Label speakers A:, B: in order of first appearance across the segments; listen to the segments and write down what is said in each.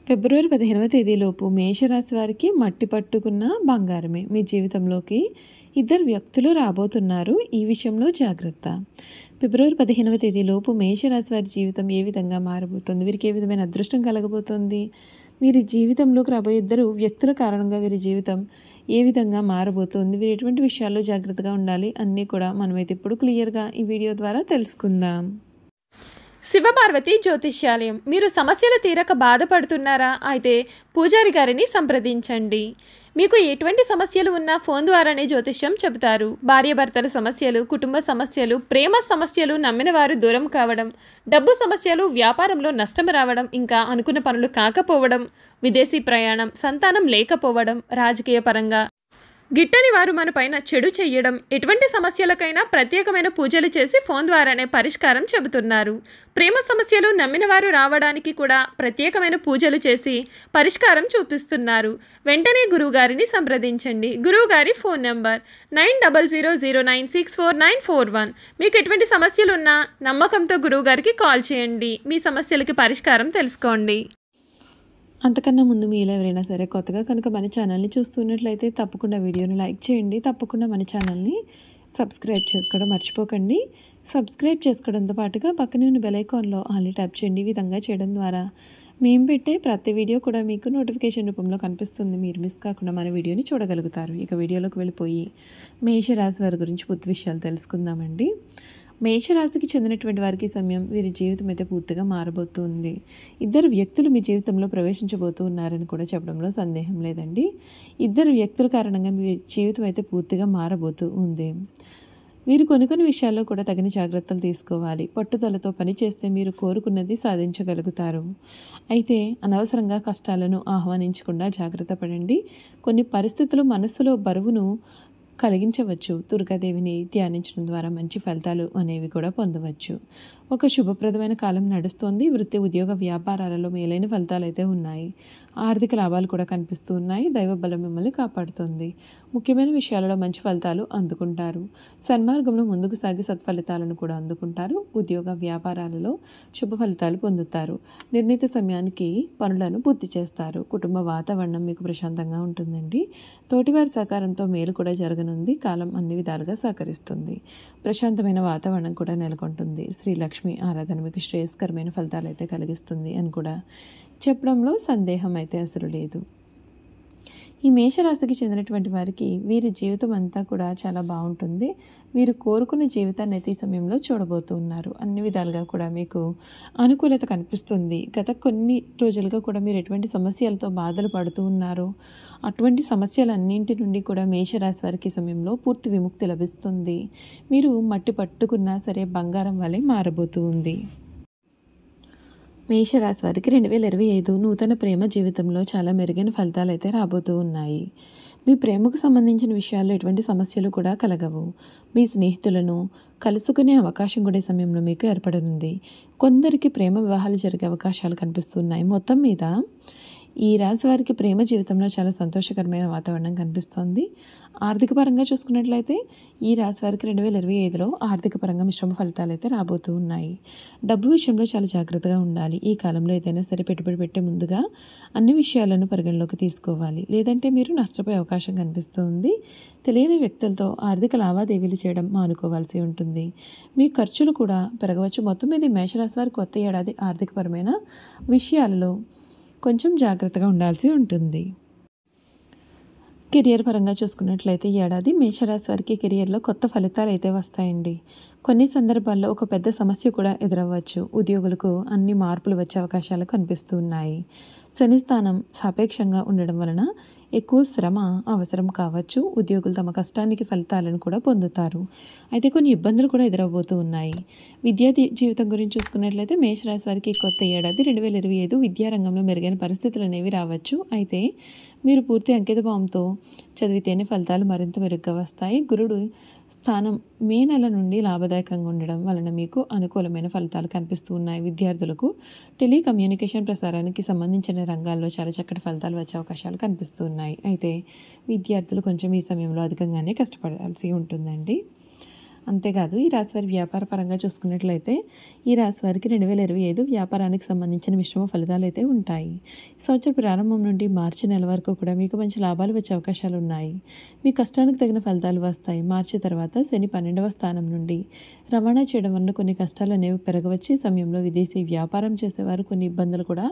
A: ఫిబ్రవరి 15వ తేదీలోపు మేషరాశి వారికి మట్టి పట్టుకున్న బంగారమే. మీ జీవితంలోకి ఇద్దరు వ్యక్తులు రాబోతున్నారు. ఈ విషయంలో జాగ్రత్త. ఫిబ్రవరి 15వ తేదీలోపు మేషరాశి వారి జీవితం ఏ విధంగా మారబోతుంది? వీరికి ఏ విధమైన అదృష్టం కలగబోతుంది? వీరి జీవితంలోకి రాబోయే ఇద్దరు వ్యక్తుల కారణంగా వీరి జీవితం ఏ విధంగా మారబోతుంది? వీరు ఎటువంటి విషయాల్లో జాగ్రత్తగా ఉండాలి? అన్నీ కూడా మనమైతే ఇప్పుడు క్లియర్గా ఈ వీడియో ద్వారా తెలుసుకుందాం.
B: శివపార్వతి జ్యోతిష్యాలయం. మీరు సమస్యలు తీరక బాధపడుతున్నారా? అయితే పూజారి గారిని సంప్రదించండి. మీకు ఎటువంటి సమస్యలు ఉన్నా ఫోన్ ద్వారానే జ్యోతిష్యం చెబుతారు. భార్యాభర్తల సమస్యలు, కుటుంబ సమస్యలు, ప్రేమ సమస్యలు, నమ్మిన వారు దూరం కావడం, డబ్బు సమస్యలు, వ్యాపారంలో నష్టం రావడం, ఇంకా అనుకున్న పనులు కాకపోవడం, విదేశీ ప్రయాణం, సంతానం లేకపోవడం, రాజకీయ పరంగా గిట్టని వారు మన పైన చెడు చెయ్యడం, ఎటువంటి సమస్యలకైనా ప్రత్యేకమైన పూజలు చేసి ఫోన్ ద్వారానే పరిష్కారం చెబుతున్నారు. ప్రేమ సమస్యలు నమ్మిన వారు రావడానికి కూడా ప్రత్యేకమైన పూజలు చేసి పరిష్కారం చూపిస్తున్నారు. వెంటనే గురువుగారిని సంప్రదించండి. గురువుగారి ఫోన్ నంబర్ 9000964941. మీకు ఎటువంటి సమస్యలున్నా నమ్మకంతో గురువుగారికి కాల్ చేయండి. మీ సమస్యలకి పరిష్కారం తెలుసుకోండి.
A: అంతకన్నా ముందు మీలో ఎవరైనా సరే కొత్తగా కనుక మన ఛానల్ని చూస్తున్నట్లయితే తప్పకుండా వీడియోని లైక్ చేయండి. తప్పకుండా మన ఛానల్ని సబ్స్క్రైబ్ చేసుకోవడం మర్చిపోకండి. సబ్స్క్రైబ్ చేసుకోవడంతో పాటుగా పక్కనే ఉన్న బెల్ ఐకాన్లో ఆల్ని ట్యాప్ చేయండి. ఈ విధంగా చేయడం ద్వారా మేము పెట్టే ప్రతి వీడియో కూడా మీకు నోటిఫికేషన్ రూపంలో కనిపిస్తుంది. మీరు మిస్ కాకుండా మన వీడియోని చూడగలుగుతారు. ఇక వీడియోలోకి వెళ్ళిపోయి మేషరాశి వారి గురించి పూర్తి విషయాలు తెలుసుకుందామండి. మేషరాశికి చెందినటువంటి వారికి సమయం వీరి జీవితం అయితే పూర్తిగా మారబోతుంది. ఇద్దరు వ్యక్తులు మీ జీవితంలో ప్రవేశించబోతూ ఉన్నారని కూడా చెప్పడంలో సందేహం లేదండి. ఇద్దరు వ్యక్తుల కారణంగా మీ జీవితం అయితే పూర్తిగా మారబోతూ ఉంది. వీరు కొన్ని విషయాల్లో కూడా తగిన జాగ్రత్తలు తీసుకోవాలి. పట్టుదలతో పనిచేస్తే మీరు కోరుకున్నది సాధించగలుగుతారు. అయితే అనవసరంగా కష్టాలను ఆహ్వానించకుండా జాగ్రత్త పడండి. కొన్ని పరిస్థితులు మనస్సులో బరువును కలిగించవచ్చు. దుర్గాదేవిని ధ్యానించడం ద్వారా మంచి ఫలితాలు అనేవి కూడా పొందవచ్చు. ఒక శుభప్రదమైన కాలం నడుస్తోంది. వృత్తి, ఉద్యోగ, వ్యాపారాలలో మేలైన ఫలితాలు అయితే ఉన్నాయి. ఆర్థిక లాభాలు కూడా కనిపిస్తూ ఉన్నాయి. దైవ బలం మిమ్మల్ని కాపాడుతుంది. ముఖ్యమైన విషయాలలో మంచి ఫలితాలు అందుకుంటారు. సన్మార్గంలో ముందుకు సాగి సత్ఫలితాలను కూడా అందుకుంటారు. ఉద్యోగ, వ్యాపారాలలో శుభ ఫలితాలు పొందుతారు. నిర్ణీత సమయానికి పనులను పూర్తి చేస్తారు. కుటుంబ వాతావరణం మీకు ప్రశాంతంగా ఉంటుందండి. తోటివారి సహకారంతో మేలు కూడా జరగనుంది. కాలం అన్ని విధాలుగా సహకరిస్తుంది. ప్రశాంతమైన వాతావరణం కూడా నెలకొంటుంది. శ్రీ లక్ష్మి ఆరాధన మీకు శ్రేయస్కరమైన ఫలితాలు అయితే కలిగిస్తుంది అని కూడా చెప్పడంలో సందేహం అయితే అసలు లేదు. ఈ మేషరాశికి చెందినటువంటి వారికి వీరి జీవితం అంతా కూడా చాలా బాగుంటుంది. వీరు కోరుకున్న జీవితాన్ని అయితే ఈ సమయంలో చూడబోతూ ఉన్నారు. అన్ని విధాలుగా కూడా మీకు అనుకూలత కనిపిస్తుంది. గత కొన్ని రోజులుగా కూడా మీరు ఎటువంటి సమస్యలతో బాధలు పడుతూ ఉన్నారో అటువంటి సమస్యలన్నింటి నుండి కూడా మేషరాశి వారికి సమయంలో పూర్తి విముక్తి లభిస్తుంది. మీరు మట్టి పట్టుకున్నా సరే బంగారం వలె మారబోతూ ఉంది. మేషరాశి వారికి 2025 నూతన ప్రేమ జీవితంలో చాలా మెరుగైన ఫలితాలు అయితే రాబోతూ ఉన్నాయి. మీ ప్రేమకు సంబంధించిన విషయాల్లో ఎటువంటి సమస్యలు కూడా కలగవు. మీ స్నేహితులను కలుసుకునే అవకాశం కూడా ఈ సమయంలో మీకు ఏర్పడనుంది. కొందరికి ప్రేమ వివాహాలు జరిగే అవకాశాలు కనిపిస్తున్నాయి. మొత్తం మీద ఈ రాశి వారికి ప్రేమ జీవితంలో చాలా సంతోషకరమైన వాతావరణం కనిపిస్తోంది. ఆర్థిక పరంగా చూసుకున్నట్లయితే ఈ రాశి వారికి 2025లో ఆర్థిక పరంగా మిశ్రమ ఫలితాలు అయితే రాబోతూ ఉన్నాయి. డబ్బు విషయంలో చాలా జాగ్రత్తగా ఉండాలి. ఈ కాలంలో ఏదైనా సరే పెట్టుబడి పెట్టే ముందుగా అన్ని విషయాలను పరిగణలోకి తీసుకోవాలి. లేదంటే మీరు నష్టపోయే అవకాశం కనిపిస్తుంది. తెలియని వ్యక్తులతో ఆర్థిక లావాదేవీలు చేయడం మానుకోవాల్సి ఉంటుంది. మీ ఖర్చులు కూడా పెరగవచ్చు. మొత్తం మీద మేషరాశి వారి కొత్త ఏడాది ఆర్థికపరమైన విషయాలలో కొంచెం జాగ్రత్తగా ఉండాల్సి ఉంటుంది. కెరియర్ పరంగా చూసుకున్నట్లయితే ఈ ఏడాది మేషరాశి వారికి కెరియర్లో కొత్త ఫలితాలు అయితే వస్తాయండి. కొన్ని సందర్భాల్లో ఒక పెద్ద సమస్య కూడా ఎదురవ్వచ్చు. ఉద్యోగులకు అన్ని మార్పులు వచ్చే అవకాశాలు కనిపిస్తూ ఉన్నాయి. శని స్థానం సాపేక్షంగా ఉండడం వలన ఎక్కువ శ్రమ అవసరం కావచ్చు. ఉద్యోగులు తమ కష్టానికి ఫలితాలను కూడా పొందుతారు. అయితే కొన్ని ఇబ్బందులు కూడా ఎదురవబోతూ ఉన్నాయి. విద్యా జీవితం గురించి చూసుకున్నట్లయితే మేషరాశి వారికి కొత్త ఏడాది 2025 విద్యారంగంలో మెరుగైన పరిస్థితులు అనేవి రావచ్చు. అయితే మీరు పూర్తి అంకితభావంతో చదివితేనే ఫలితాలు మరింత మెరుగ్గా వస్తాయి. గురుడు స్థానం మే నెల నుండి లాభదాయకంగా ఉండడం వలన మీకు అనుకూలమైన ఫలితాలు కనిపిస్తూ ఉన్నాయి. విద్యార్థులకు టెలికమ్యూనికేషన్ ప్రసారానికి సంబంధించిన రంగాల్లో చాలా చక్కటి ఫలితాలు వచ్చే అవకాశాలు కనిపిస్తూ ఉన్నాయి. అయితే విద్యార్థులు కొంచెం ఈ సమయంలో అధికంగానే కష్టపడాల్సి ఉంటుందండి. అంతేకాదు ఈ రాశి వారి వ్యాపార పరంగా చూసుకున్నట్లయితే ఈ రాశి వారికి 2025 వ్యాపారానికి సంబంధించిన మిశ్రమ ఫలితాలు అయితే ఉంటాయి. సంవత్సరం ప్రారంభం నుండి మార్చి నెల వరకు కూడా మీకు మంచి లాభాలు వచ్చే అవకాశాలు ఉన్నాయి. మీ కష్టానికి తగిన ఫలితాలు వస్తాయి. మార్చి తర్వాత శని 12వ స్థానం నుండి రవాణా చేయడం వలన కొన్ని కష్టాలు అనేవి పెరగవచ్చు. ఈ సమయంలో విదేశీ వ్యాపారం చేసేవారు కొన్ని ఇబ్బందులు కూడా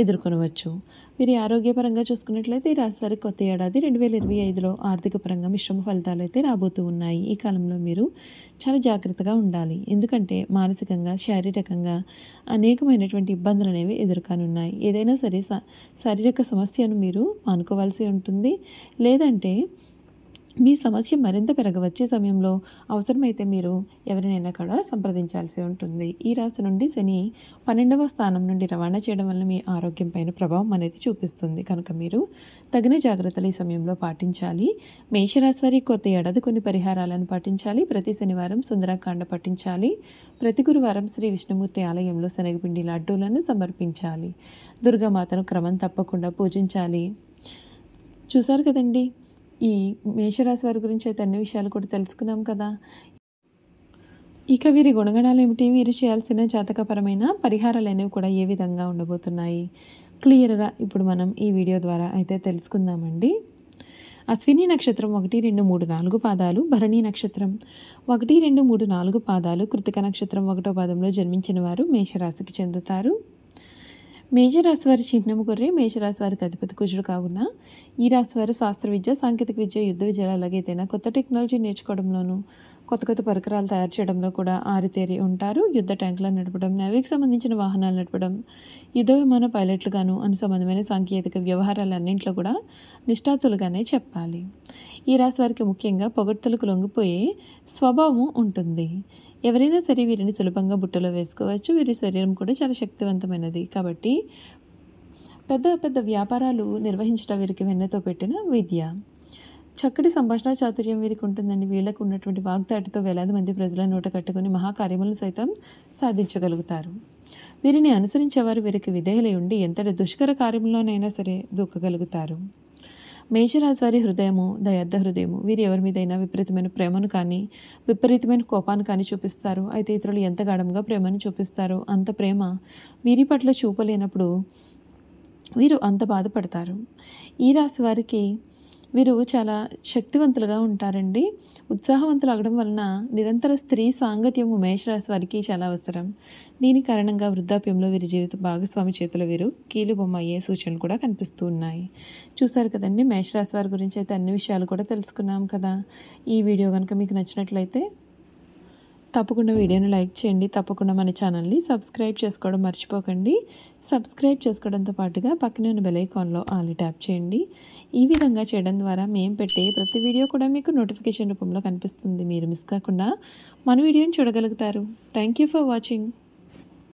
A: ఎదుర్కొనవచ్చు. వీరి ఆరోగ్యపరంగా చూసుకున్నట్లయితే ఈ రాశి వారికి కొత్త ఏడాది 2025లో ఆర్థిక పరంగా మిశ్రమ ఫలితాలు అయితే రాబోతూ ఉన్నాయి. ఈ కాలంలో మీరు చాలా జాగ్రత్తగా ఉండాలి. ఎందుకంటే మానసికంగా, శారీరకంగా అనేకమైనటువంటి ఇబ్బందులు అనేవి ఎదుర్కొనున్నాయి. ఏదైనా సరే శారీరక సమస్యను మీరు మానుకోవాల్సి ఉంటుంది. లేదంటే మీ సమస్య మరింత పెరగవచ్చే సమయంలో అవసరమైతే మీరు ఎవరినైనా కూడా సంప్రదించాల్సి ఉంటుంది. ఈ రాశి నుండి శని 12వ స్థానం నుండి రవాణా చేయడం వల్ల మీ ఆరోగ్యం పైన ప్రభావం అనేది చూపిస్తుంది. కనుక మీరు తగిన జాగ్రత్తలు ఈ సమయంలో పాటించాలి. మేషరాశి వారి కొత్త ఏడాది కొన్ని పరిహారాలను పాటించాలి. ప్రతి శనివారం సుందరకాండ పఠించాలి. ప్రతి గురువారం శ్రీ విష్ణుమూర్తి ఆలయంలో శనగపిండి లడ్డూలను సమర్పించాలి. దుర్గామాతను క్రమం తప్పకుండా పూజించాలి. చూసారు కదండి, ఈ మేషరాశి వారి గురించి అయితే అన్ని విషయాలు కూడా తెలుసుకున్నాం కదా. ఇక వీరి గుణగణాలు ఏమిటి, వీరు చేయాల్సిన జాతకపరమైన పరిహారాలు అనేవి కూడా ఏ విధంగా ఉండబోతున్నాయి క్లియర్గా ఇప్పుడు మనం ఈ వీడియో ద్వారా అయితే తెలుసుకుందామండి. అశ్విని నక్షత్రం 1, 2, 3, 4 పాదాలు, భరణి నక్షత్రం 1, 2, 3, 4 పాదాలు, కృతిక నక్షత్రం 1వ పాదంలో జన్మించిన వారు మేషరాశికి చెందుతారు. మేషరాశి వారి చిహ్నము గొర్రె. మేషరాశి వారికి అధిపతి కుజుడు కావున ఈ రాశి వారు శాస్త్ర విద్య, సాంకేతిక విద్య, యుద్ధ విద్యలు అలాగే ఏదైనా కొత్త టెక్నాలజీ నేర్చుకోవడంలోనూ కొత్త పరికరాలు తయారు చేయడంలో కూడా ఆరితేరి ఉంటారు. యుద్ధ ట్యాంకులను నడపడం, నేవీకి సంబంధించిన వాహనాలు నడపడం, యుద్ధ విమాన పైలట్లుగాను అనుసంబంధమైన సాంకేతిక వ్యవహారాలన్నింటిలో కూడా నిష్ఠాతులుగానే చెప్పాలి. ఈ రాశి వారికి ముఖ్యంగా పొగడ్తలకు లొంగిపోయే స్వభావం ఉంటుంది. ఎవరైనా సరే వీరిని సులభంగా బుట్టలో వేసుకోవచ్చు. వీరి శరీరం కూడా చాలా శక్తివంతమైనది కాబట్టి పెద్ద వ్యాపారాలు నిర్వహించడం వీరికి వెన్నతో పెట్టిన విద్య. చక్కటి సంభాషణ చాతుర్యం వీరికి ఉంటుందండి. వీళ్ళకు ఉన్నటువంటి వాగ్దాటితో వేలాది మంది ప్రజల నోట కట్టుకుని మహాకార్యములను సైతం సాధించగలుగుతారు. వీరిని అనుసరించేవారు వీరికి విధేయులై ఉండి ఎంతటి దుష్కర కార్యంలోనైనా సరే దూకగలుగుతారు. మేషరాశి వారి హృదయము దయార్థ హృదయము. వీరు ఎవరి మీదైనా విపరీతమైన ప్రేమను కానీ విపరీతమైన కోపాన్ని కానీ చూపిస్తారు. అయితే ఇతరులు ఎంత గాఢంగా ప్రేమను చూపిస్తారో అంత ప్రేమ వీరి పట్ల చూపలేనప్పుడు వీరు అంత బాధపడతారు. ఈ రాశి వారికి వీరు చాలా శక్తివంతులుగా ఉంటారండి. ఉత్సాహవంతులు అవడం వలన నిరంతర స్త్రీ సాంగత్యము మేషరాశి వారికి చాలా అవసరం. దీని కారణంగా వృద్ధాప్యంలో వీరి జీవిత భాగస్వామి చేతిలో వీరు కీలుబొమ్మ అయ్యే సూచనలు కూడా కనిపిస్తూ ఉన్నాయి. చూసారు కదండి, మేషరాశి వారి గురించి అయితే అన్ని విషయాలు కూడా తెలుసుకున్నాం కదా. ఈ వీడియో కనుక మీకు నచ్చినట్లయితే తప్పకుండా వీడియోని లైక్ చేయండి. తప్పకుండా మన ఛానల్ని సబ్స్క్రైబ్ చేసుకోవడం మర్చిపోకండి. సబ్స్క్రైబ్ చేసుకోవడంతో పాటుగా పక్కనే ఉన్న బెల్ ఐకాన్లో ఆల్ ట్యాప్ చేయండి. ఈ విధంగా చేయడం ద్వారా మేము పెట్టే ప్రతి వీడియో కూడా మీకు నోటిఫికేషన్ రూపంలో కనిపిస్తుంది. మీరు మిస్ కాకుండా మన వీడియోని చూడగలుగుతారు. Thank you for watching.